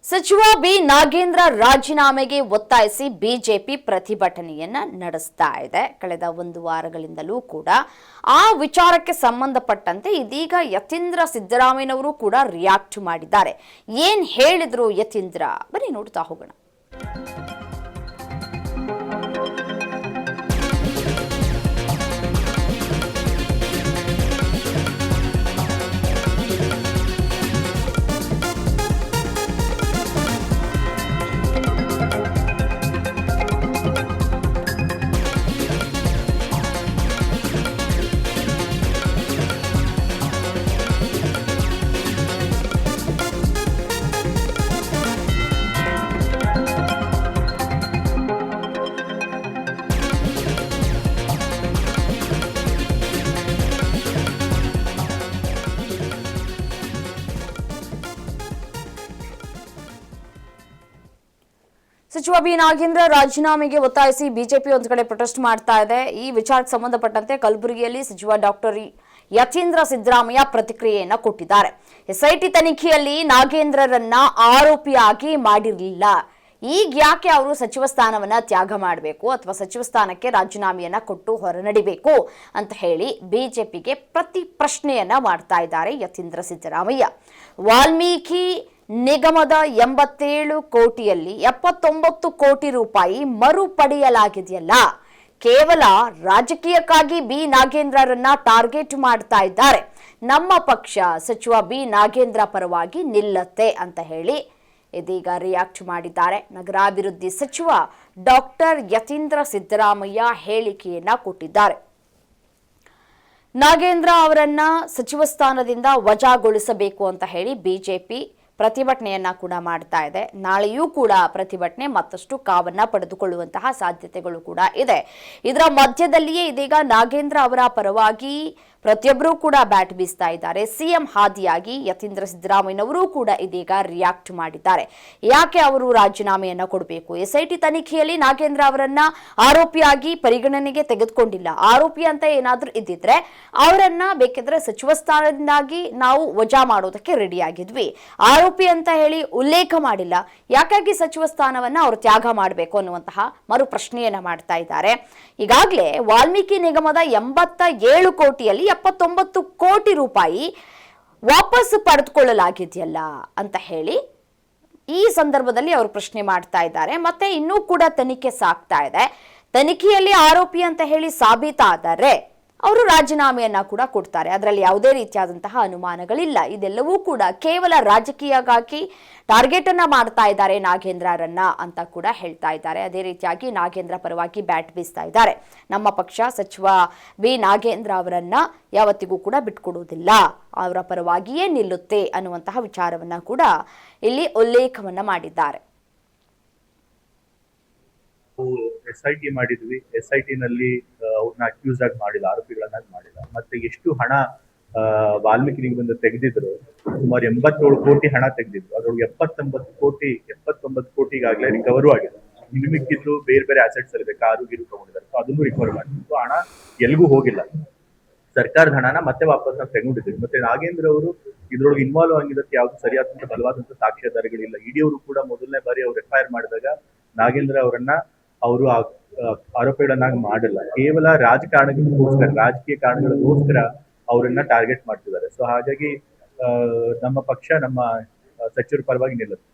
ಸಚಿವ ಬಿ ನಾಗೇಂದ್ರ ರಾಜೀನಾಮೆಗೆ ಒತ್ತಾಯಿಸಿ ಬಿಜೆಪಿ ಪ್ರತಿಭಟನೆಯನ್ನ ನಡೆಸ್ತಾ ಇದೆ. ಕಳೆದ ಒಂದು ವಾರಗಳಿಂದಲೂ ಕೂಡ ಆ ವಿಚಾರಕ್ಕೆ ಸಂಬಂಧಪಟ್ಟಂತೆ ಇದೀಗ ಯತೀಂದ್ರ ಸಿದ್ದರಾಮಯ್ಯನವರು ಕೂಡ ರಿಯಾಕ್ಟ್ ಮಾಡಿದ್ದಾರೆ. ಏನ್ ಹೇಳಿದ್ರು ಯತೀಂದ್ರ, ಬನ್ನಿ ನೋಡ್ತಾ ಹೋಗೋಣ. ಸಚಿವ ಬಿ ನಾಗೇಂದ್ರ ರಾಜೀನಾಮೆಗೆ ಒತ್ತಾಯಿಸಿ ಬಿಜೆಪಿ ಒಂದು ಕಡೆ ಪ್ರೊಟೆಸ್ಟ್ ಮಾಡ್ತಾ ಇದೆ. ಈ ವಿಚಾರಕ್ಕೆ ಸಂಬಂಧಪಟ್ಟಂತೆ ಕಲಬುರಗಿಯಲ್ಲಿ ಸಚಿವ ಡಾಕ್ಟರ್ ಯತೀಂದ್ರ ಸಿದ್ದರಾಮಯ್ಯ ಪ್ರತಿಕ್ರಿಯೆಯನ್ನ ಕೊಟ್ಟಿದ್ದಾರೆ. ಎಸ್ಐಟಿ ತನಿಖೆಯಲ್ಲಿ ನಾಗೇಂದ್ರರನ್ನ ಆರೋಪಿಯಾಗಿ ಮಾಡಿರಲಿಲ್ಲ. ಈಗ ಯಾಕೆ ಅವರು ಸಚಿವ ಸ್ಥಾನವನ್ನ ತ್ಯಾಗ ಮಾಡಬೇಕು ಅಥವಾ ಸಚಿವ ಸ್ಥಾನಕ್ಕೆ ರಾಜೀನಾಮೆಯನ್ನ ಕೊಟ್ಟು ಹೊರನಡಿಬೇಕು ಅಂತ ಹೇಳಿ ಬಿಜೆಪಿಗೆ ಪ್ರತಿ ಪ್ರಶ್ನೆಯನ್ನ ಮಾಡ್ತಾ ಇದ್ದಾರೆ ಯತೀಂದ್ರ ಸಿದ್ದರಾಮಯ್ಯ. ವಾಲ್ಮೀಕಿ ನಿಗಮದ 87 ಕೋಟಿಯಲ್ಲಿ 79 ಕೋಟಿ ರೂಪಾಯಿ ಮರುಪಡೆಯಲಾಗಿದೆಯಲ್ಲ, ಕೇವಲ ರಾಜಕೀಯಕ್ಕಾಗಿ ಬಿ ನಾಗೇಂದ್ರರನ್ನ ಟಾರ್ಗೆಟ್ ಮಾಡ್ತಾ ಇದ್ದಾರೆ. ನಮ್ಮ ಪಕ್ಷ ಸಚಿವ ಬಿ ನಾಗೇಂದ್ರ ಪರವಾಗಿ ನಿಲ್ಲತ್ತೆ ಅಂತ ಹೇಳಿ ಇದೀಗ ರಿಯಾಕ್ಟ್ ಮಾಡಿದ್ದಾರೆ. ನಗರಾಭಿವೃದ್ಧಿ ಸಚಿವ ಡಾಕ್ಟರ್ ಯತೀಂದ್ರ ಸಿದ್ದರಾಮಯ್ಯ ಹೇಳಿಕೆಯನ್ನ ಕೊಟ್ಟಿದ್ದಾರೆ. ನಾಗೇಂದ್ರ ಅವರನ್ನ ಸಚಿವ ಸ್ಥಾನದಿಂದ ವಜಾಗೊಳಿಸಬೇಕು ಅಂತ ಹೇಳಿ ಬಿಜೆಪಿ ಪ್ರತಿಭಟನೆಯನ್ನ ಕೂಡ ಮಾಡ್ತಾ ಇದೆ. ನಾಳೆಯೂ ಕೂಡ ಪ್ರತಿಭಟನೆ ಮತ್ತಷ್ಟು ಕಾವನ್ನ ಪಡೆದುಕೊಳ್ಳುವಂತಹ ಸಾಧ್ಯತೆಗಳು ಕೂಡ ಇದೆ. ಇದರ ಮಧ್ಯದಲ್ಲಿಯೇ ಇದೀಗ ನಾಗೇಂದ್ರ ಅವರ ಪರವಾಗಿ ಪ್ರತಿಯೊಬ್ಬರೂ ಕೂಡ ಬ್ಯಾಟ್ ಬೀಸ್ತಾ ಇದ್ದಾರೆ. ಸಿಎಂ ಹಾದಿಯಾಗಿ ಯತೀಂದ್ರ ಸಿದ್ದರಾಮಯ್ಯನವರು ಕೂಡ ಇದೀಗ ರಿಯಾಕ್ಟ್ ಮಾಡಿದ್ದಾರೆ. ಯಾಕೆ ಅವರು ರಾಜೀನಾಮೆಯನ್ನ ಕೊಡಬೇಕು? ಎಸ್ಐಟಿ ತನಿಖೆಯಲ್ಲಿ ನಾಗೇಂದ್ರ ಅವರನ್ನ ಆರೋಪಿಯಾಗಿ ಪರಿಗಣನೆಗೆ ತೆಗೆದುಕೊಂಡಿಲ್ಲ. ಆರೋಪಿ ಅಂತ ಏನಾದ್ರೂ ಇದ್ದಿದ್ರೆ ಅವರನ್ನ ಬೇಕಿದ್ರೆ ಸಚಿವ ಸ್ಥಾನದಿಂದಾಗಿ ನಾವು ವಜಾ ಮಾಡೋದಕ್ಕೆ ರೆಡಿ ಆಗಿದ್ವಿ. ಆರೋಪಿ ಅಂತ ಹೇಳಿ ಉಲ್ಲೇಖ ಮಾಡಿಲ್ಲ. ಯಾಕಾಗಿ ಸಚಿವ ಸ್ಥಾನವನ್ನ ಅವರು ತ್ಯಾಗ ಮಾಡಬೇಕು ಅನ್ನುವಂತಹ ಮರು ಪ್ರಶ್ನೆಯನ್ನ ಮಾಡ್ತಾ ಇದ್ದಾರೆ. ಈಗಾಗಲೇ ವಾಲ್ಮೀಕಿ ನಿಗಮದ 87 ಕೋಟಿಯಲ್ಲಿ 79 ಕೋಟಿ ರೂಪಾಯಿ ವಾಪಸ್ ಪಡೆದುಕೊಳ್ಳಲಾಗಿದೆಯಲ್ಲ ಅಂತ ಹೇಳಿ ಈ ಸಂದರ್ಭದಲ್ಲಿ ಅವರು ಪ್ರಶ್ನೆ ಮಾಡ್ತಾ ಇದ್ದಾರೆ. ಮತ್ತೆ ಇನ್ನೂ ಕೂಡ ತನಿಖೆ ಸಾಗ್ತಾ ಇದೆ. ತನಿಖೆಯಲ್ಲಿ ಆರೋಪಿ ಅಂತ ಹೇಳಿ ಸಾಬೀತಾದರೆ ಅವರು ರಾಜೀನಾಮೆಯನ್ನ ಕೂಡ ಕೊಡ್ತಾರೆ. ಅದರಲ್ಲಿ ಯಾವುದೇ ರೀತಿಯಾದಂತಹ ಅನುಮಾನಗಳಿಲ್ಲ. ಇದೆಲ್ಲವೂ ಕೂಡ ಕೇವಲ ರಾಜಕೀಯಕ್ಕಾಗಿ ಟಾರ್ಗೆಟ್ ಅನ್ನ ಮಾಡ್ತಾ ಇದ್ದಾರೆ ನಾಗೇಂದ್ರರನ್ನ ಅಂತ ಕೂಡ ಹೇಳ್ತಾ ಇದ್ದಾರೆ. ಅದೇ ರೀತಿಯಾಗಿ ನಾಗೇಂದ್ರ ಪರವಾಗಿ ಬ್ಯಾಟ್ ಬೀಸ್ತಾ ಇದ್ದಾರೆ. ನಮ್ಮ ಪಕ್ಷ ಸಚಿವ ಬಿ ನಾಗೇಂದ್ರ ಅವರನ್ನ ಯಾವತ್ತಿಗೂ ಕೂಡ ಬಿಟ್ಕೊಡುವುದಿಲ್ಲ, ಅವರ ಪರವಾಗಿಯೇ ನಿಲ್ಲುತ್ತೆ ಅನ್ನುವಂತಹ ವಿಚಾರವನ್ನ ಕೂಡ ಇಲ್ಲಿ ಉಲ್ಲೇಖವನ್ನ ಮಾಡಿದ್ದಾರೆ. SIT ಮಾಡಿದ್ವಿ. SIT ನಲ್ಲಿ ಅವ್ರನ್ನ ಅಕ್ಯೂಸ್ ಆಗಿ ಮಾಡಿಲ್ಲ, ಆರೋಪಿಗಳನ್ನಾಗಿ ಮಾಡಿಲ್ಲ. ಮತ್ತೆ ಎಷ್ಟು ಹಣ ವಾಲ್ಮೀಕಿ ನಿಗಮದಿಂದ ತೆಗೆದಿದ್ರು, ಸುಮಾರು 87 ಕೋಟಿ ಹಣ ತೆಗೆದಿದ್ರು. ಅದ್ರೊಳಗೆ 79 ಕೋಟಿಗಾಗ್ಲೇ ರಿಕವರು ಆಗಿದೆ. ಇನ್ನು ಮಿಕ್ಕಿದ್ರು ಬೇರೆ ಬೇರೆ ಅಸೆಟ್ಸ್ ಅಲ್ಲಿ ಕಾರು ಗೀರು ತಗೊಂಡಿದ್ದಾರೆ. ಸೊ ಅದನ್ನು ರಿಕವರ್ ಮಾಡಿದ್ರು. ಹಣ ಎಲ್ಗೂ ಹೋಗಿಲ್ಲ, ಸರ್ಕಾರದ ಹಣನ ಮತ್ತೆ ವಾಪಸ್ ನಾವು ತಗೊಂಡಿದ್ದೀವಿ. ಮತ್ತೆ ನಾಗೇಂದ್ರ ಅವರು ಇದ್ರೊಳಗೆ ಇನ್ವಾಲ್ವ್ ಆಗಿದ್ದಕ್ಕೆ ಯಾವ್ದು ಸರಿಯಾದಂತ ಬಲವಾದಂತ ಸಾಕ್ಷ್ಯಾಧಾರಗಳಿಲ್ಲ. ಇಡಿ ಅವರು ಕೂಡ ಮೊದಲನೇ ಬಾರಿ ಅವ್ರು FIR ಮಾಡಿದಾಗ ನಾಗೇಂದ್ರ ಅವರನ್ನ ಅವರು ಆರೋಪಿಗಳನ್ನಾಗಿ ಮಾಡಲ್ಲ, ಕೇವಲ ರಾಜಕಾರಣಗಳಿಗೋಸ್ಕರ, ರಾಜಕೀಯ ಕಾರಣಗಳಿಗೋಸ್ಕರ ಅವರನ್ನ ಟಾರ್ಗೆಟ್ ಮಾಡ್ತಿದ್ದಾರೆ. ಸೊ ಹಾಗಾಗಿ ನಮ್ಮ ಪಕ್ಷ ನಮ್ಮ ಸಚಿವರ ಪರವಾಗಿ ನಿಲ್ಲುತ್ತೆ.